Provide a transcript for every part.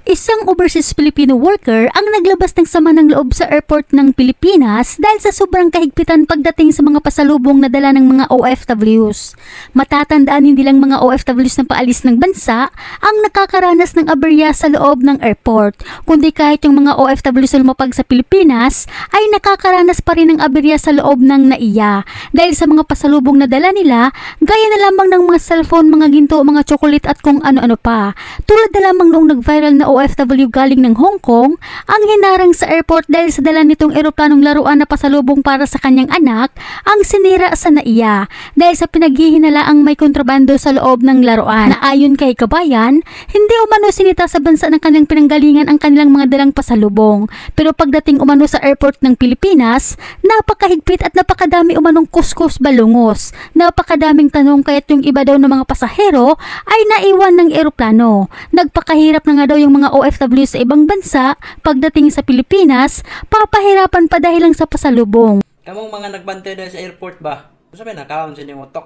Isang overseas Filipino worker ang naglabas ng sama ng loob sa airport ng Pilipinas dahil sa sobrang kahigpitan pagdating sa mga pasalubong na dala ng mga OFWs. Matatandaan hindi lang mga OFWs na paalis ng bansa ang nakakaranas ng aberya sa loob ng airport, kundi kahit yung mga OFWs na lumapag sa Pilipinas ay nakakaranas pa rin ng aberya sa loob ng NAIA dahil sa mga pasalubong na dala nila, gaya na lamang ng mga cellphone, mga ginto, mga chocolate at kung ano-ano pa. Tulad na lamang noong nag-viral na OFW galing ng Hong Kong ang hinarang sa airport dahil sa dala nitong eroplanong laruan na pasalubong para sa kanyang anak ang sinira sa NAIA dahil sa pinaghihinalaang may kontrabando sa loob ng laruan. Na ayon kay Kabayan, hindi umano sinita sa bansa ng kanyang pinanggalingan ang kanilang mga dalang pasalubong. Pero pagdating umano sa airport ng Pilipinas, napakahigpit at napakadami umanong kuskus balungos. Napakadaming tanong kaya't yung iba daw ng mga pasahero ay naiwan ng eroplano. Nagpakahirap na nga daw yung mga OFW sa ibang bansa pagdating sa Pilipinas, papahirapan pa dahil lang sa pasalubong. Kamong mga nagbantay dahil sa airport ba? Sabi na kaon sa inyong utok.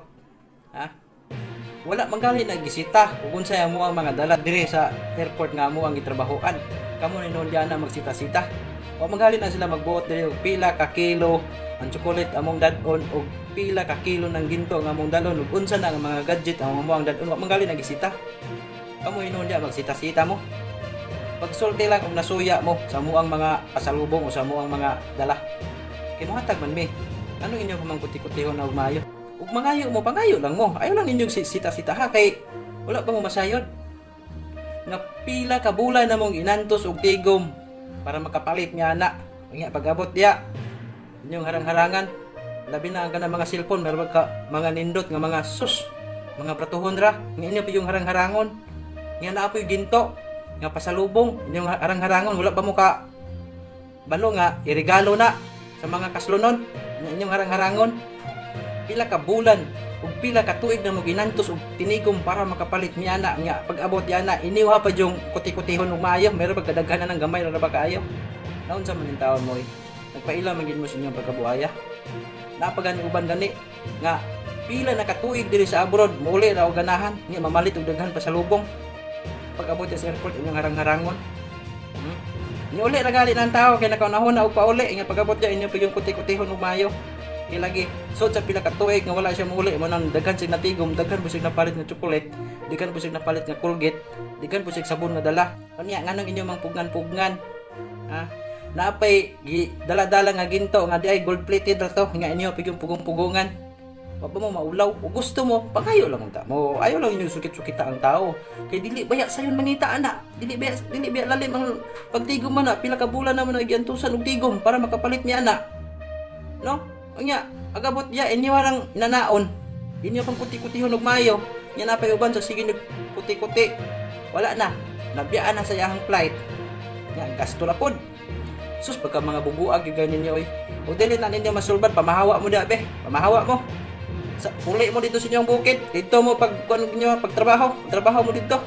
Ha? Wala manggali na gisita kung unsay mo ang mga dala dire sa airport nga mo ang gitrabahoan. Kamo ni noon diana magsita-sita. O manggali na sila magbuot dire og pila ka kilo ang chocolate among dadon og pila ka kilo ng ginto nga among dalon ug unsa na ang mga gadget ang mo ang dadon. Wa manggali na gisita. Kamo ni noon dia magsita-sita mo. Pagsulti lang kung nasuya mo sa muang mga pasalubong o sa muang mga dala. Kinuhatag man mi. Ano inyo kumang kuti-kutihon na umayo? Ug mangayo mo, pangayo lang mo. Ayaw lang inyong sita-sita ha kay wala pa mo masayod. Nga pila ka bulan na mong inantos og tigom para makapalit nga na. Nga pag-abot diya. Inyong harang-harangan. Labi na ang kanang mga cellphone, meron ka mga nindot nga mga sus, mga pratuhon ra. Nga inyo pa yung harang-harangon. Nga naapoy ginto. Nga pasalubong, inyong harang-harangon, wala pa mo ka balo nga iregalo na sa mga kaslunon nga inyong harang-harangon. Pila ka bulan ug pila ka tuig na mo ginantos og tinigom para makapalit niya na nga pag-abot yan na iniwa pa yung kuti-kutihon ug maayo, meron pagkadaghanan ng gamay ra ba kaayo. Naon sa maning taon mo nagpaila man gid mo sa inyong pagkabuhaya. Napagani uban gani nga pila na ka tuig diri sa abroad, muli ra og ganahan nga mamalit og daghan pasalubong. Pag-abot sa airport inyong harang-harangon. Ni uli ra gali nang tao kay nakaunahon na og pauli nga pag-abot diya inyo pag yung kuti-kutihon ug maayo. Kay lagi sud sa pila ka tuig nga wala siya mauli mo nang daghan sig natigom, daghan busig napalit nga chocolate, daghan busig napalit nga Colgate, daghan busig sabon nga dala. Unya nganong inyo mang pugnan-pugnan. Ha? Naapay dala-dala nga ginto nga di ay gold plated ra to nga inyo pag yung pugong-pugungan. Wa mo maulaw o gusto mo pangayo lang ta mo, ayaw lang inyo sukit-sukita ang tao kay dili baya sayon mangita ana, dili baya lalim ang pagtigom man na pila ka bulan na mo nagiantusan og tigom para makapalit niya ana, no? Unya agabot ya inyo warang nanaon inyo pang kuti-kutihon og mayo nya napay uban sa sige ni kuti-kuti wala na nabiyaan na sa iyang flight nya gasto na pod sus pagka mga bubuag gyud ninyo o dili na ninyo masulbad pamahawa mo da be pamahawa mo. Uli mo dito sa inyong bukid. Dito mo pagtrabaho mo dito.